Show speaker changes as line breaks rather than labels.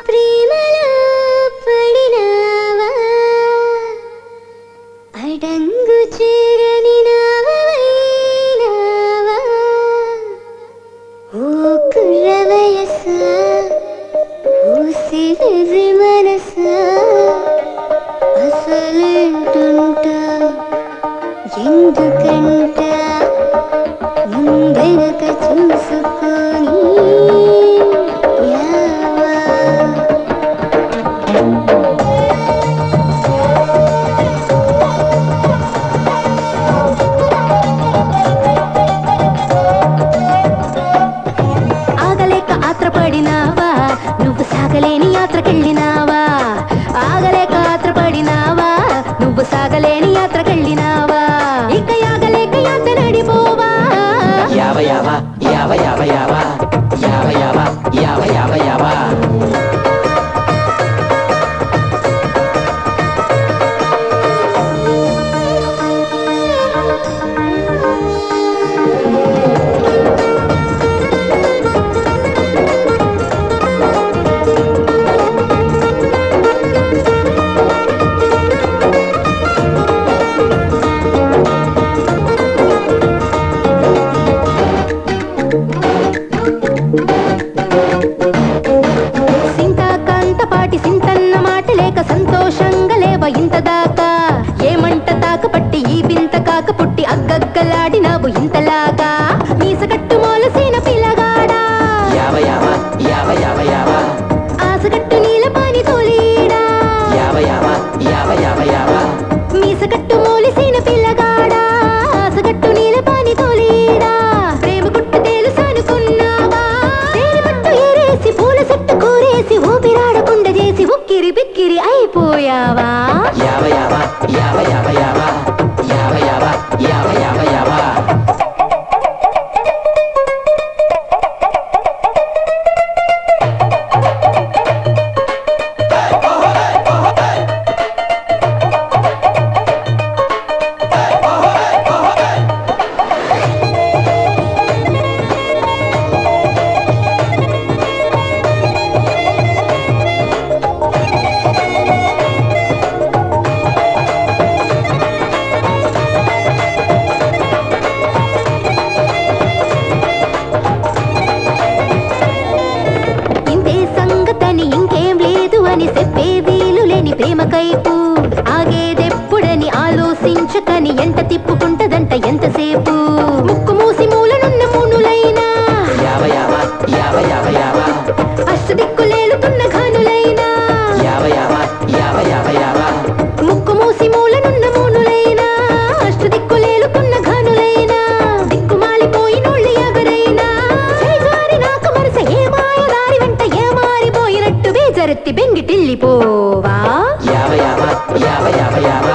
ప్రేమలో పడినావా అడంగు చేరని నావైనావా ఓ కుర్ర వయసా ఓ సిరి మనసా అసలేంటుంటా ఎందుకంట ముందెనక చూసుకొని ఆగలేక ఆత్రపడినావా నువ్వు సాగలేని యాత్రకెళ్ళినావా ఆగలేక ఆత్రపడినావా నువ్వు సాగలేని యాత్రకెళ్ళినావా ఇక యాగలేక యాత్ర నడిపోవా
యావ యావ యావ యావ యావ యావ యావ యావ యావ యావ
సింతాకాంతపాటి సింతన్న మాట లేక సంతోషంగా లేవ ఇంత దాకా ఏమంట తాకపట్టి ఈ వింత కాక పుట్టి అగ్గగ్గలాడినావు ఇంతలాగా మీసగట్టు మోలసిన పిల్లగాడా
యావ యావ యావ యావ యావ
ఆసగట్టు నీల పాని తోలీడా
యావ యావ యావ యావ యావ
మీసగట్టు మోలిసిన పిల్లగాడా ఆసగట్టు నీల పాని తోలీడా ప్రేమ గుట్టు తెలుసనుకున్నావా తేనె పట్టు ఏరేసి పూల చెట్టు కూరేసి ఊపిరాడకుండా చేసి ఉక్కిరి బిక్కిరి అయిపోయావా
యావ యావ యావ యావ యావ యావ యావ యావ యావ యావ
ఇంతే సంగతని ఇంకేం లేదు అని చెప్పే వీలు లేని ప్రేమ కైపు ఆగేదెప్పుడని ఆలోచించకని ఎంత తిప్పుకుంటదంట ఎంతసేపు ముక్కు మూసి మూలనున్న మూనులైనా
యావ యావ యావ యావ యావ
అష్టదిక్కులేలుతున్న ఘనులైనా
యావ యావ యావ యావ యావ
ముక్కు మూసి మూలనున్న మూనులైనా అష్టదిక్కులేలుతున్న ఘనులైనా దిక్కుమాలిపోయినోళ్ళు ఎవరైనా చేజారి నాకు వరుస ఏ మాయదారి వెంట ఏ మారిపోయినట్టు బేజరెత్తి బెంగిటిల్లిపోవా
యావ యావ యావ యావ యావ